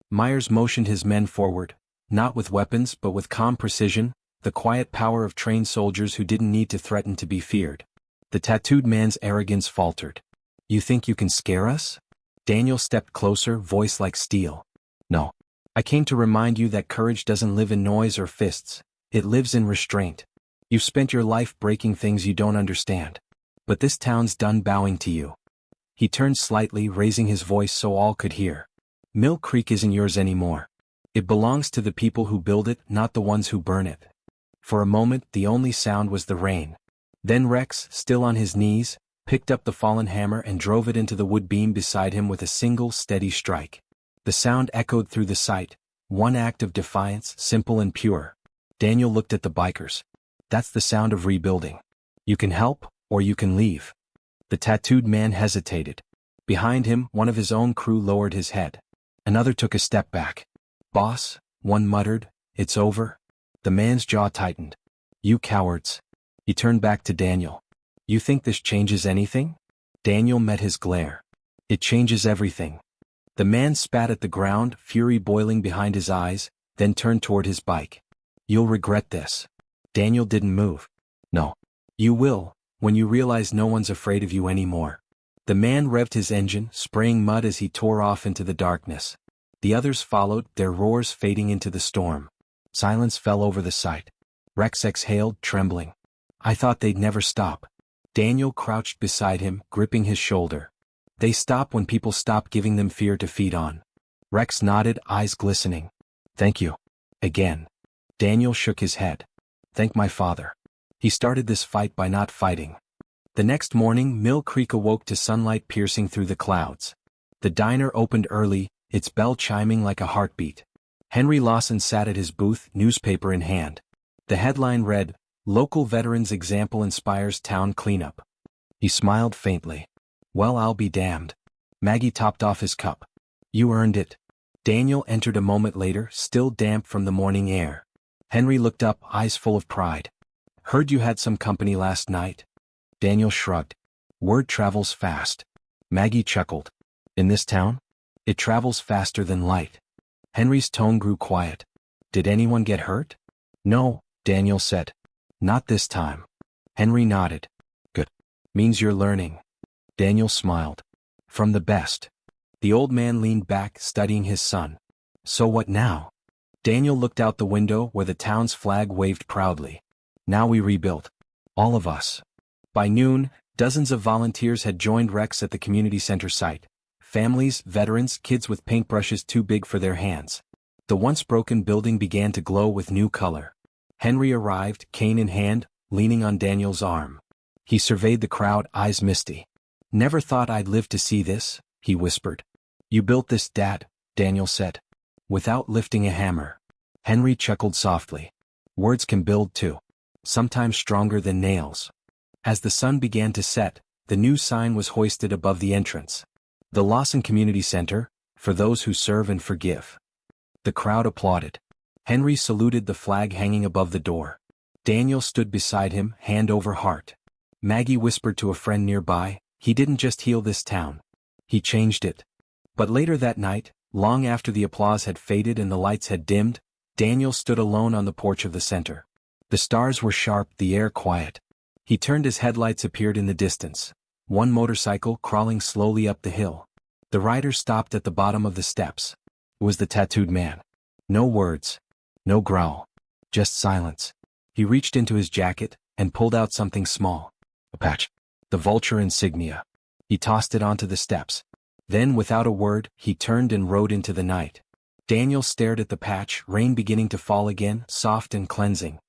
Myers motioned his men forward, not with weapons but with calm precision, the quiet power of trained soldiers who didn't need to threaten to be feared. The tattooed man's arrogance faltered. You think you can scare us? Daniel stepped closer, voice like steel. No. I came to remind you that courage doesn't live in noise or fists, it lives in restraint. You've spent your life breaking things you don't understand. But this town's done bowing to you. He turned slightly, raising his voice so all could hear. Mill Creek isn't yours anymore. It belongs to the people who build it, not the ones who burn it. For a moment, the only sound was the rain. Then Rex, still on his knees, picked up the fallen hammer and drove it into the wood beam beside him with a single, steady strike. The sound echoed through the site, one act of defiance, simple and pure. Daniel looked at the bikers. That's the sound of rebuilding. You can help, or you can leave. The tattooed man hesitated. Behind him, one of his own crew lowered his head. Another took a step back. Boss, one muttered, it's over. The man's jaw tightened. You cowards. He turned back to Daniel. You think this changes anything? Daniel met his glare. It changes everything. The man spat at the ground, fury boiling behind his eyes, then turned toward his bike. You'll regret this. Daniel didn't move. No. You will, when you realize no one's afraid of you anymore. The man revved his engine, spraying mud as he tore off into the darkness. The others followed, their roars fading into the storm. Silence fell over the site. Rex exhaled, trembling. I thought they'd never stop. Daniel crouched beside him, gripping his shoulder. They stop when people stop giving them fear to feed on. Rex nodded, eyes glistening. Thank you. Again. Daniel shook his head. Thank my father. He started this fight by not fighting. The next morning, Mill Creek awoke to sunlight piercing through the clouds. The diner opened early, its bell chiming like a heartbeat. Henry Lawson sat at his booth, newspaper in hand. The headline read, Local Veterans Example Inspires Town Cleanup. He smiled faintly. Well, I'll be damned. Maggie topped off his cup. You earned it. Daniel entered a moment later, still damp from the morning air. Henry looked up, eyes full of pride. Heard you had some company last night? Daniel shrugged. Word travels fast. Maggie chuckled. In this town? It travels faster than light. Henry's tone grew quiet. Did anyone get hurt? No, Daniel said. Not this time. Henry nodded. Good. Means you're learning. Daniel smiled. From the best. The old man leaned back, studying his son. So what now? Daniel looked out the window where the town's flag waved proudly. Now we rebuild. All of us. By noon, dozens of volunteers had joined Rex at the community center site. Families, veterans, kids with paintbrushes too big for their hands. The once broken building began to glow with new color. Henry arrived, cane in hand, leaning on Daniel's arm. He surveyed the crowd, eyes misty. Never thought I'd live to see this, he whispered. You built this, Dad, Daniel said. Without lifting a hammer. Henry chuckled softly. Words can build too. Sometimes stronger than nails. As the sun began to set, the new sign was hoisted above the entrance. The Lawson Community Center, for those who serve and forgive. The crowd applauded. Henry saluted the flag hanging above the door. Daniel stood beside him, hand over heart. Maggie whispered to a friend nearby, "He didn't just heal this town. He changed it." But later that night, long after the applause had faded and the lights had dimmed, Daniel stood alone on the porch of the center. The stars were sharp, the air quiet. He turned as headlights appeared in the distance. One motorcycle crawling slowly up the hill. The rider stopped at the bottom of the steps. It was the tattooed man. No words. No growl. Just silence. He reached into his jacket and pulled out something small. A patch. The vulture insignia. He tossed it onto the steps. Then, without a word, he turned and rode into the night. Daniel stared at the patch, rain beginning to fall again, soft and cleansing.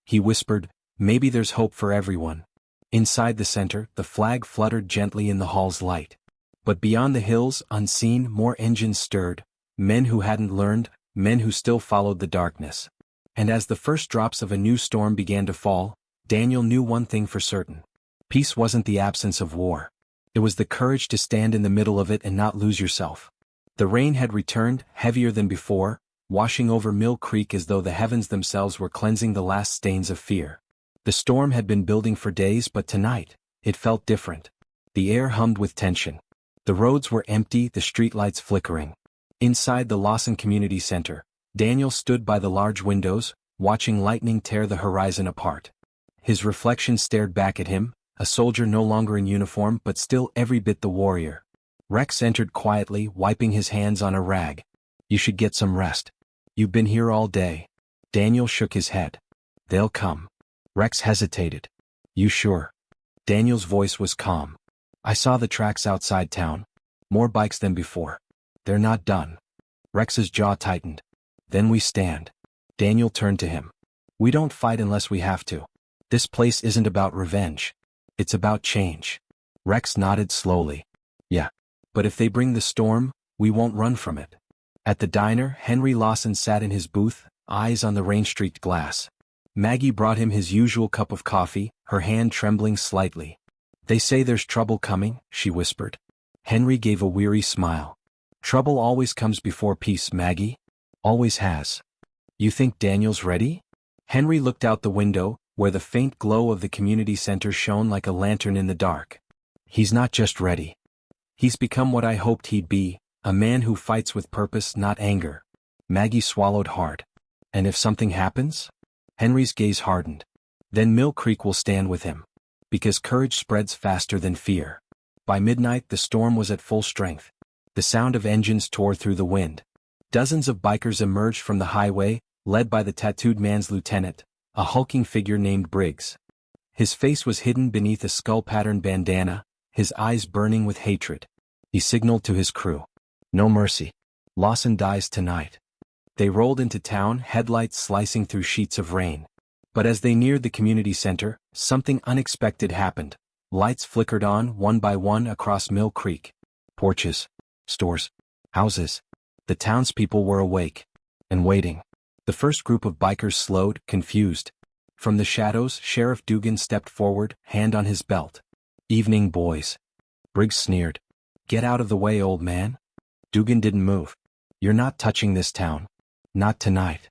He whispered, "Maybe there's hope for everyone." Inside the center, the flag fluttered gently in the hall's light. But beyond the hills, unseen, more engines stirred, men who hadn't learned, men who still followed the darkness. And as the first drops of a new storm began to fall, Daniel knew one thing for certain. Peace wasn't the absence of war. It was the courage to stand in the middle of it and not lose yourself. The rain had returned, heavier than before, washing over Mill Creek as though the heavens themselves were cleansing the last stains of fear. The storm had been building for days, but tonight, it felt different. The air hummed with tension. The roads were empty, the streetlights flickering. Inside the Lawson Community Center, Daniel stood by the large windows, watching lightning tear the horizon apart. His reflection stared back at him, a soldier no longer in uniform but still every bit the warrior. Rex entered quietly, wiping his hands on a rag. "You should get some rest. You've been here all day." Daniel shook his head. "They'll come." Rex hesitated. "You sure?" Daniel's voice was calm. "I saw the tracks outside town. More bikes than before. They're not done." Rex's jaw tightened. "Then we stand." Daniel turned to him. "We don't fight unless we have to. This place isn't about revenge. It's about change." Rex nodded slowly. "Yeah. But if they bring the storm, we won't run from it." At the diner, Henry Lawson sat in his booth, eyes on the rain-streaked glass. Maggie brought him his usual cup of coffee, her hand trembling slightly. "They say there's trouble coming," she whispered. Henry gave a weary smile. "Trouble always comes before peace, Maggie. Always has." "You think Daniel's ready?" Henry looked out the window, where the faint glow of the community center shone like a lantern in the dark. "He's not just ready. He's become what I hoped he'd be, a man who fights with purpose, not anger." Maggie swallowed hard. "And if something happens?" Henry's gaze hardened. "Then Mill Creek will stand with him. Because courage spreads faster than fear." By midnight the storm was at full strength. The sound of engines tore through the wind. Dozens of bikers emerged from the highway, led by the tattooed man's lieutenant, a hulking figure named Briggs. His face was hidden beneath a skull-patterned bandana, his eyes burning with hatred. He signaled to his crew. "No mercy. Lawson dies tonight." They rolled into town, headlights slicing through sheets of rain. But as they neared the community center, something unexpected happened. Lights flickered on, one by one, across Mill Creek. Porches. Stores. Houses. The townspeople were awake. And waiting. The first group of bikers slowed, confused. From the shadows, Sheriff Dugan stepped forward, hand on his belt. "Evening, boys." Briggs sneered. "Get out of the way, old man." Dugan didn't move. "You're not touching this town. Not tonight."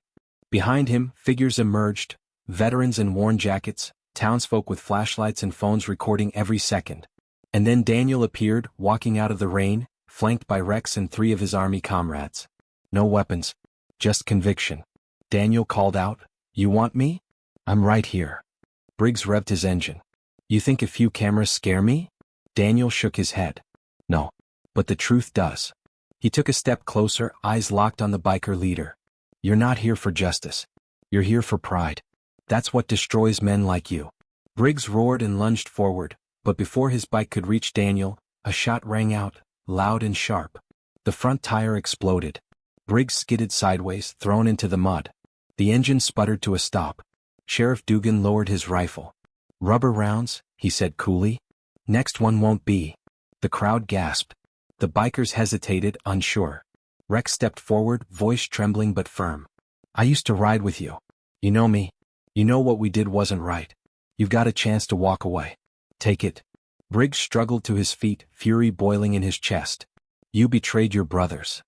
Behind him, figures emerged, veterans in worn jackets, townsfolk with flashlights and phones recording every second. And then Daniel appeared, walking out of the rain, flanked by Rex and 3 of his army comrades. No weapons. Just conviction. Daniel called out, "You want me? I'm right here." Briggs revved his engine. "You think a few cameras scare me?" Daniel shook his head. "No. But the truth does." He took a step closer, eyes locked on the biker leader. "You're not here for justice. You're here for pride. That's what destroys men like you." Briggs roared and lunged forward, but before his bike could reach Daniel, a shot rang out, loud and sharp. The front tire exploded. Briggs skidded sideways, thrown into the mud. The engine sputtered to a stop. Sheriff Dugan lowered his rifle. "Rubber rounds," he said coolly. "Next one won't be." The crowd gasped. The bikers hesitated, unsure. Rex stepped forward, voice trembling but firm. "I used to ride with you. You know me. You know what we did wasn't right. You've got a chance to walk away. Take it." Briggs struggled to his feet, fury boiling in his chest. You betrayed your brothers.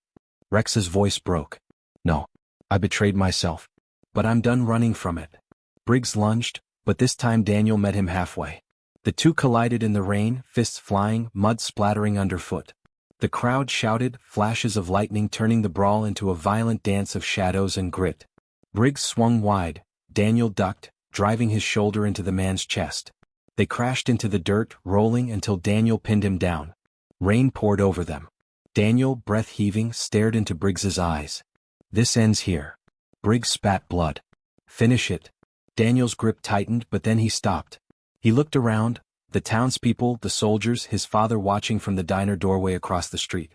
Rex's voice broke. No. I betrayed myself. But I'm done running from it. Briggs lunged, but this time Daniel met him halfway. The two collided in the rain, fists flying, mud splattering underfoot. The crowd shouted, flashes of lightning turning the brawl into a violent dance of shadows and grit. Briggs swung wide. Daniel ducked, driving his shoulder into the man's chest. They crashed into the dirt, rolling until Daniel pinned him down. Rain poured over them. Daniel, breath heaving, stared into Briggs's eyes. This ends here. Briggs spat blood. Finish it. Daniel's grip tightened, but then he stopped. He looked around, the townspeople, the soldiers, his father watching from the diner doorway across the street.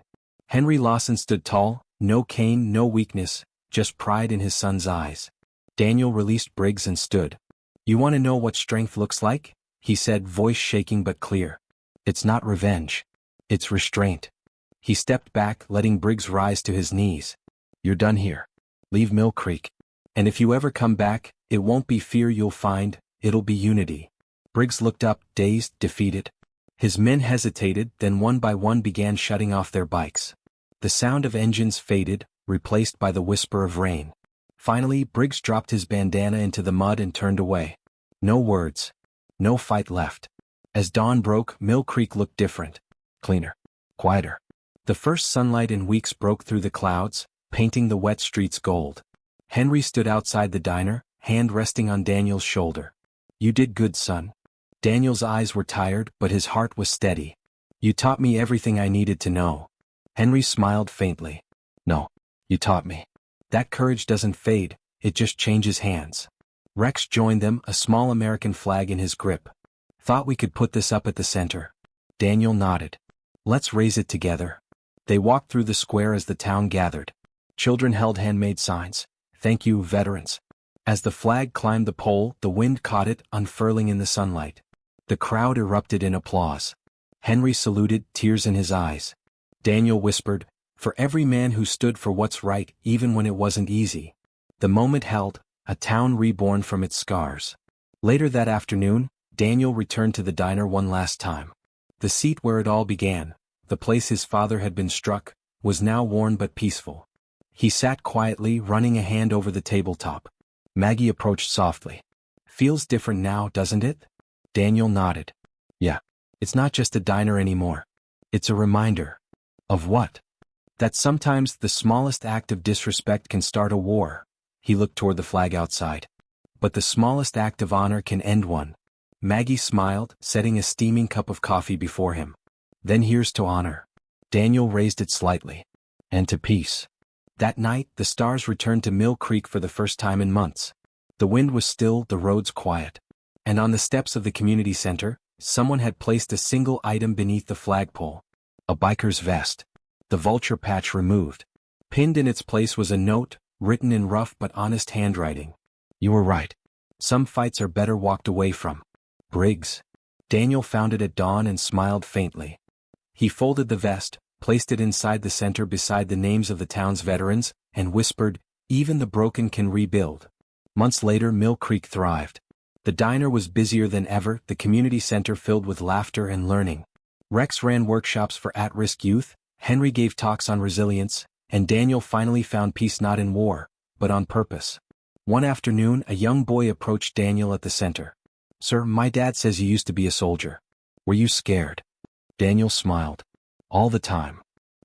Henry Lawson stood tall, no cane, no weakness, just pride in his son's eyes. Daniel released Briggs and stood. You want to know what strength looks like? He said, voice shaking but clear. It's not revenge. It's restraint. He stepped back, letting Briggs rise to his knees. You're done here. Leave Mill Creek. And if you ever come back, it won't be fear you'll find, it'll be unity. Briggs looked up, dazed, defeated. His men hesitated, then one by one began shutting off their bikes. The sound of engines faded, replaced by the whisper of rain. Finally, Briggs dropped his bandana into the mud and turned away. No words. No fight left. As dawn broke, Mill Creek looked different. Cleaner. Quieter. The first sunlight in weeks broke through the clouds, painting the wet streets gold. Henry stood outside the diner, hand resting on Daniel's shoulder. You did good, son. Daniel's eyes were tired, but his heart was steady. You taught me everything I needed to know. Henry smiled faintly. No. You taught me. That courage doesn't fade, it just changes hands. Rex joined them, a small American flag in his grip. Thought we could put this up at the center. Daniel nodded. Let's raise it together. They walked through the square as the town gathered. Children held handmade signs. Thank you, veterans. As the flag climbed the pole, the wind caught it, unfurling in the sunlight. The crowd erupted in applause. Henry saluted, tears in his eyes. Daniel whispered, for every man who stood for what's right, even when it wasn't easy. The moment held, a town reborn from its scars. Later that afternoon, Daniel returned to the diner one last time. The seat where it all began, the place his father had been struck, was now worn but peaceful. He sat quietly, running a hand over the tabletop. Maggie approached softly. Feels different now, doesn't it? Daniel nodded. Yeah. It's not just a diner anymore. It's a reminder. Of what? That sometimes the smallest act of disrespect can start a war. He looked toward the flag outside. But the smallest act of honor can end one. Maggie smiled, setting a steaming cup of coffee before him. Then here's to honor. Daniel raised it slightly. And to peace. That night, the stars returned to Mill Creek for the first time in months. The wind was still, the roads quiet. And on the steps of the community center, someone had placed a single item beneath the flagpole. A biker's vest. The vulture patch removed. Pinned in its place was a note, written in rough but honest handwriting. You were right. Some fights are better walked away from. Briggs. Daniel found it at dawn and smiled faintly. He folded the vest, placed it inside the center beside the names of the town's veterans, and whispered, even the broken can rebuild. Months later, Mill Creek thrived. The diner was busier than ever, the community center filled with laughter and learning. Rex ran workshops for at-risk youth, Henry gave talks on resilience, and Daniel finally found peace not in war, but on purpose. One afternoon, a young boy approached Daniel at the center. Sir, my dad says you used to be a soldier. Were you scared? Daniel smiled. All the time.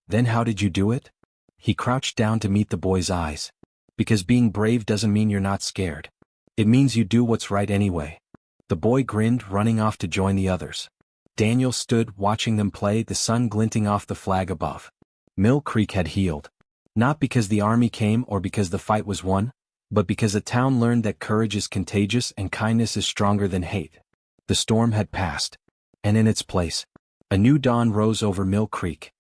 Then how did you do it? He crouched down to meet the boy's eyes. Because being brave doesn't mean you're not scared. It means you do what's right anyway. The boy grinned, running off to join the others. Daniel stood, watching them play, the sun glinting off the flag above. Mill Creek had healed. Not because the army came or because the fight was won, but because the town learned that courage is contagious and kindness is stronger than hate. The storm had passed. And in its place, a new dawn rose over Mill Creek.